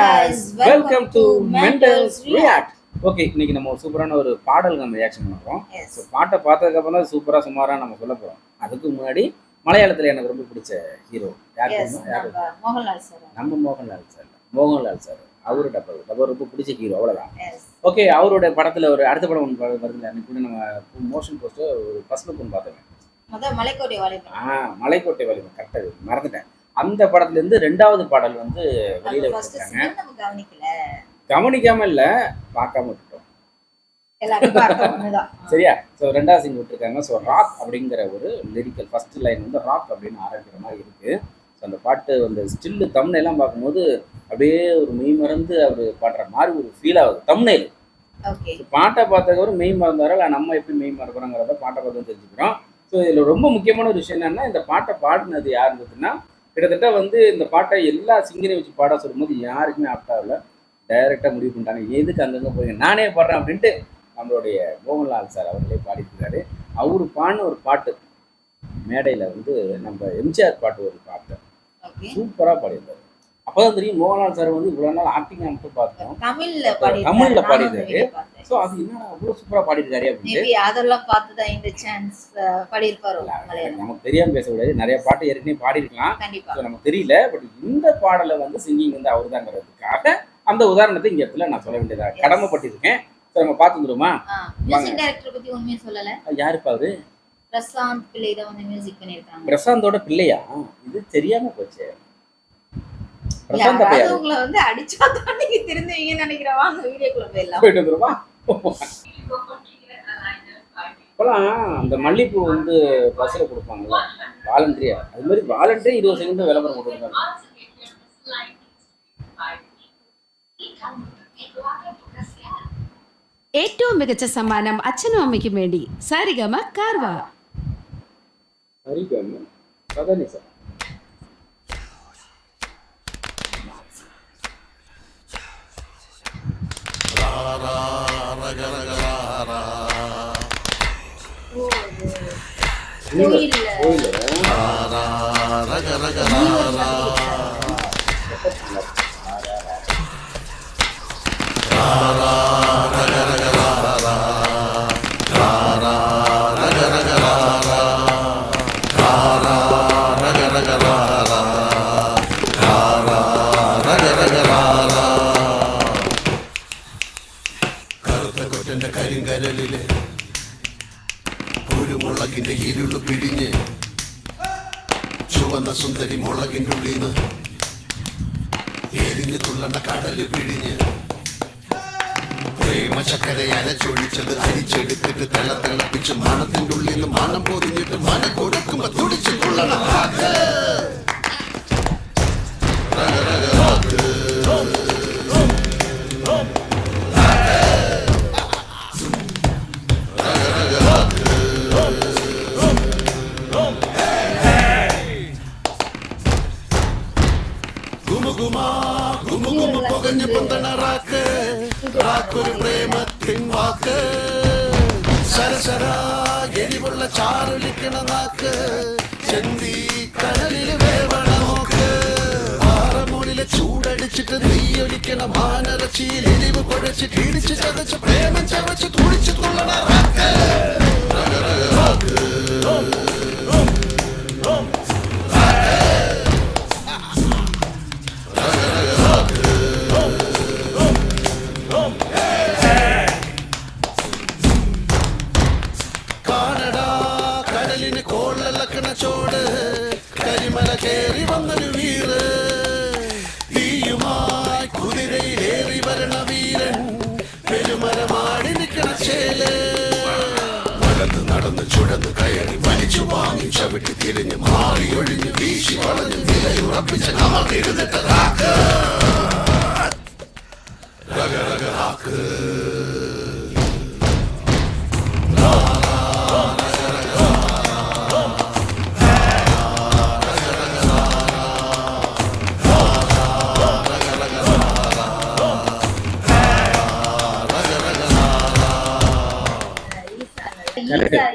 guys, welcome to Mentals React. Okay, இன்னைக்கு நம்ம ஒரு சூப்பரான ஒரு பாடலுக்கு நம்ம ரியாக்ஷன் பண்ண போறோம். ஸோ பாட்டை பார்த்ததுக்கு அப்புறம் தான் சூப்பரா சுமாரா நம்ம சொல்ல போறோம். அதுக்கு முன்னாடி மலையாளத்துல எனக்கு ரொம்ப பிடிச்ச ஹீரோ யார்? மோகன்லால் சார். நம்ம மோகன்லால் சார் அவரு டப்பர் ரொம்ப பிடிச்ச ஹீரோ, அவ்வளவுதான். ஓகே, அவரோட படத்துல ஒரு அடுத்த படம் ஒன்று வருதுல, அன்னைக்கு கூட நம்ம மோஷன் போஸ்ட் ஒரு ஃபர்ஸ்ட் லுக் ஒன்று பார்த்தோம். மலைக்கோட்டை வாலிபன் கரெக்டாக மறந்துட்டேன். அந்த படத்துல இருந்து ரெண்டாவது பாடல் வந்து வெளியில வச்சிருக்காங்க. கவனிக்காம இல்ல, பார்க்காம விட்டுட்டோம். சரியா? ஸோ ரெண்டாவது சிங் விட்டுருக்காங்க. ஸோ ராக் அப்படிங்கிற ஒரு லிரிக்கல் ஃபர்ஸ்ட் லைன் வந்து ராக் அப்படின்னு ஆரம்பிக்கிற மாதிரி இருக்கு. ஸோ அந்த பாட்டு அந்த ஸ்டில்லு தம்னைலாம் பார்க்கும்போது அப்படியே ஒரு மெய் மறந்து அவர் பாடுற மாதிரி ஒரு ஃபீல் ஆகுது. தம்னைல் பாட்டை பார்த்ததுக்கப்புறம் மெய் மறந்தாரா இல்லை நம்ம எப்படி மெய் மறக்கிறோங்கிறத பாட்டை பார்த்து தெரிஞ்சுக்கிறோம். ஸோ இதில் ரொம்ப முக்கியமான ஒரு விஷயம் என்னன்னா, இந்த பாட்டை பாடினது யார் இருந்ததுன்னா, கிட்டத்தட்ட வந்து இந்த பாட்டை எல்லா சிங்கரையும் வச்சு பாட சொல்லும்போது யாருக்குமே ஆப்டாகல. டைரெக்டாக முடிவு பண்ணிட்டாங்க, எதுக்கு அங்கங்கே போய் நானே பாடுறேன் அப்படின்ட்டு நம்மளுடைய மோகன்லால் சார் அவர்களே பாடிட்டுருக்காரு. அவரு பாடின ஒரு பாட்டு மேடையில் வந்து நம்ம எம்ஜிஆர் பாட்டு ஒரு பாட்டு சூப்பராக பாடியிருந்தாரு. அப்போதான் தெரியும் மோகன்லால் சார் வந்து இவ்வளோ நாள் ஆக்டிங் மட்டும் பார்த்தோம், தமிழில் பாடியிருந்தாரு. ஸோ அது என்னடா அவ்வளோ சூப்பராக பாடியிருக்காரு அப்படின்னு அதெல்லாம் பார்த்து தான் இந்த சான்ஸ் பாடியிருப்பாரு. நமக்கு தெரியாமல் பேசக்கூடாது, நிறைய பாட்டு ஏற்கனவே பாடியிருக்கலாம், நமக்கு தெரியல. பட் இந்த பாடலை வந்து சிங்கிங் வந்து அவர் தாங்கிறதுக்காக அந்த உதாரணத்தை இங்க இடத்துல நான் சொல்ல வேண்டியதாக கடமைப்பட்டிருக்கேன். சரி, நம்ம பார்த்து வந்துருமா? மியூசிக் டைரக்டர் பத்தி உண்மையை சொல்லல. யாருப்பா அவரு? பிரசாந்த் பிள்ளை தான் வந்து மியூசிக் பண்ணிருக்காங்க. பிரசாந்தோட பிள்ளையா? இது தெரியாம போச்சு. பிரசாந்த் பையா உங்களை வந்து அடிச்சா தான் நீங்க திருந்துவீங்கன்னு நினைக்கிறேன். வாங்க வீடியோக்குள்ள போயிடலாம். போயிட்டு வந்துருமா? இப்போலாம் அந்த மல்லிப்பூ வந்து பஸ்ஸில் கொடுப்பாங்கல்ல வாலண்டரியா, அது மாதிரி வாலண்டரி 20 செகண்ட் விளம்பரம் கொடுக்குறாங்க. ഏറ്റവും മികച്ച സമ്മാനം അച്ഛനും അമ്മയ്ക്കും വേണ്ടി സാരിഗമ കാർവ. കരിങ്കരലിലെ കുരുമുളകിന്റെ ഇരുളു പിടിഞ്ഞ് ചുവന്ന സുന്ദരി മുളകിൻ്റെ ഉള്ളിന്ന് എരിഞ്ഞു തുള്ളണ കടല് പിടിഞ്ഞ് പ്രേമ ചക്കര അരച്ചൊഴിച്ചത് അരിച്ചെടുത്തിട്ട് തിളപ്പിച്ച് മണത്തിന്റെ ഉള്ളിൽ നിന്ന് മണം പൊതിഞ്ഞിട്ട് മന കൊടുക്കുമ്പോ തുടിച്ചു തുള്ളണ പുകഞ്ഞു പൊന്തണ റാക്കൊരു പ്രേമത്തിൻ വാക്ക് സരസരാ എരിവുള്ള ചാറൊലിക്കണ നാക്ക് ചെന്തി കടലില് വേവണ നോക്ക് പാറമൂലിലെ ചൂടടിച്ചിട്ട് നെയ്യൊലിക്കണ മാനറച്ചിയിൽ എരിവ് കുഴച്ച് കിടിച്ച് ചതച്ച് പ്രേമം ചവച്ച് തുടിച്ചു തുള്ളണ റാക്ക് ചോട് കരിമല കേറി വന്നൊരു വീറ് തീയുമായി കുതിരയിലേറി വരണ വീരൻ പെരുമരമാടി നിൽക്കണ ചേല് നടന്ന് നടന്ന് ചുടന്ന് കയറി വലിച്ചു വാങ്ങി ചവിട്ടി തിരിഞ്ഞ് മാറി ഒഴിഞ്ഞ് വീശി വളഞ്ഞ് നിലയുറപ്പിച്ച നമ്മൾ തിരുന്നിട്ട റാക്ക് രഗ രഗ റാക്ക്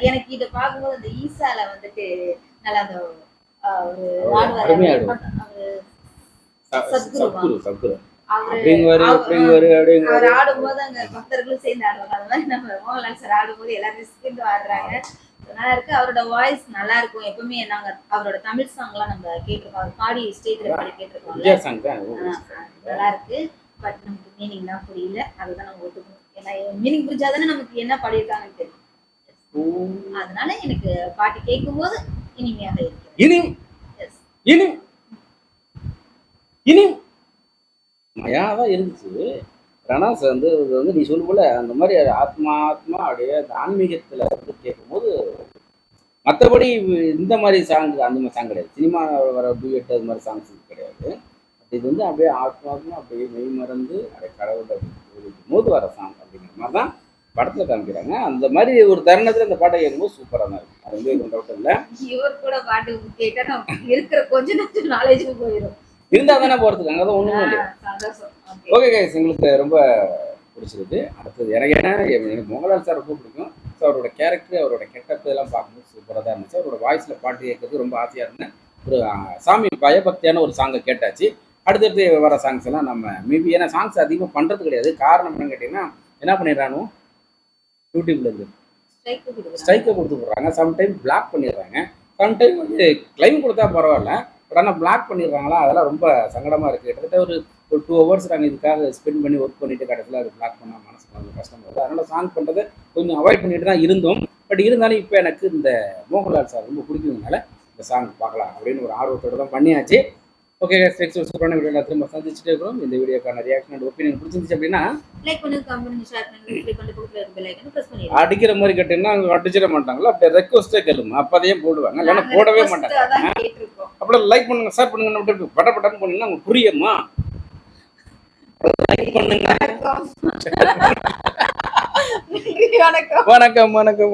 எனக்கு இத பாக்கும்போது அந்த ஈசால வந்துட்டு நல்லா அந்த ஒரு சத்குரு அப்படிங்குவாரு அப்படிங்குவாரு அவர் அப்படிங்குவாரு. ஆடும்போது அங்க பக்தர்களும் சேர்ந்து ஆடுவாங்க. அது மாதிரி நம்ம மோகன்லால் சார் ஆடும்போது எல்லாரும் சேர்ந்து ஆடுறாங்க. நல்லா இருக்கு. அவரோட வாய்ஸ் நல்லா இருக்கும். எப்பவுமே நாங்க அவரோட தமிழ் சாங் எல்லாம் நம்ம கேட்டிருக்கோம். அவர் பாடி ஸ்டேஜ்ல பாடி கேட்டிருக்கோம்ல. விஜயா சாங் தான். நல்லா இருக்கு. பட் நமக்கு மீனிங் தான் புரியல. அதுதான் நம்ம ஒத்துக்கணும். ஏன்னா மீனிங் புரிஞ்சாதானே நமக்கு என்ன பாடியிருக்காங்கன்னு தெரியும். அதனால எனக்கு பாட்டு கேட்கும்போது இனிமையாக இருக்கு. இனி இனி இனி மயாதான் இருந்துச்சு. ரணாஸ் வந்து இது வந்து நீ சொல்லும் போல அந்த மாதிரி ஆத்மா ஆத்மா அப்படியே அந்த ஆன்மீகத்தில் வந்து கேட்கும்போது, மற்றபடி இந்த மாதிரி சாங் அந்த மாதிரி சாங் கிடையாது. சினிமா வர டூயட் அது மாதிரி சாங்ஸ் கிடையாது. இது வந்து அப்படியே ஆத்மாத்மா அப்படியே மெய் மறந்து அப்படியே கடவுளை போது வர சாங் அப்படிங்கிற மாதிரி தான் படத்தில் காமிக்கிறாங்க. அந்த மாதிரி ஒரு தருணத்தில் அந்த பாட்டை கேட்கும்போது சூப்பராக தான் இருக்கும். அது வந்து எதுவும் டவுட் இல்லை. இவர் கூட பாட்டு கேட்டா நமக்கு இருக்கிற கொஞ்சம் கொஞ்சம் நாலேஜும் போயிடும். இருந்தால் தானே போகிறதுக்கு அங்கே தான் ஒன்றுமே இல்லை. சந்தோஷம். ஓகே கைஸ், எங்களுக்கு ரொம்ப பிடிச்சிருக்கு. அடுத்தது எனக்கு எனக்கு மோகன்லால் சார் ரொம்ப பிடிக்கும். ஸோ அவரோட கேரக்டர், அவரோட கெட்டப் இதெல்லாம் பார்க்கும்போது சூப்பராக தான் இருந்துச்சு. அவரோட வாய்ஸில் பாட்டு கேட்கறது ரொம்ப ஆசையாக இருந்தேன். ஒரு சாமி பயபக்தியான ஒரு சாங்கை கேட்டாச்சு. அடுத்தடுத்து வர சாங்ஸ் எல்லாம் நம்ம மேபி ஏன்னா சாங்ஸ் அதிகமாக பண்ணுறது கிடையாது. காரணம் என்னன்னு கேட்டிங்கன்னா என்ன பண்ணிடுறானோ யூடியூப்லேருந்து ஸ்ட்ரைக்கை கொடுத்து போடுறாங்க. சம்டைம் பிளாக் பண்ணிடுறாங்க. சம்டைம் வந்து கிளைம் கொடுத்தா பரவாயில்ல, பட் ஆனால் பிளாக் பண்ணிடுறாங்களா, அதெல்லாம் ரொம்ப சங்கடமாக இருக்குது. கிட்டத்தட்ட ஒரு 2 hours நாங்கள் இதுக்காக ஸ்பெண்ட் பண்ணி ஒர்க் பண்ணிவிட்டு கடைசியில் அது பிளாக் பண்ணால் மனசு கொஞ்சம் கஷ்டமாக இருக்குது. அதனால் சாங் பண்ணுறதை கொஞ்சம் அவாய்ட் பண்ணிட்டு தான் இருந்தோம். பட் இருந்தாலும் இப்போ எனக்கு இந்த மோகன்லால் சார் ரொம்ப பிடிக்கிறதுனால இந்த சாங் பார்க்கலாம் அப்படின்னு ஒரு ஆர்வத்தோடு தான் பண்ணியாச்சு. ஓகே, நெக்ஸ்ட் ஒரு சூப்பரான வீடியோ திரும்ப சந்திச்சுட்டே இருக்கிறோம். இந்த வீடியோக்கான ரியாக்ஷன் அண்ட் ஒப்பீனியன் பிடிச்சிருந்துச்சு அப்படின்னா லைக் பண்ணுங்க, கமெண்ட் பண்ணுங்க, ஷேர் பண்ணுங்க, சப்ஸ்கிரைப் பண்ணி பக்கத்துல இருக்க பெல் ஐகானை பிரஸ் பண்ணிடுங்க. அடிக்கிற மாதிரி கேட்டீங்கன்னா அவங்க அடிச்சிட மாட்டாங்களா, அப்படியே ரெக்வஸ்ட்டே கேளுங்க, அப்போதையே போடுவாங்க, இல்லைன்னா போடவே மாட்டாங்க. அதான் கேட்டிருக்கோம். அப்படியே லைக் பண்ணுங்க, ஷேர் பண்ணுங்க, அப்படி பட்ட பட்டன்னு பண்ணீங்கன்னா அவங்க புரியுமா. லைக் பண்ணுங்க. வணக்கம். வணக்கம். வணக்கம் வணக்கம் வணக்கம்.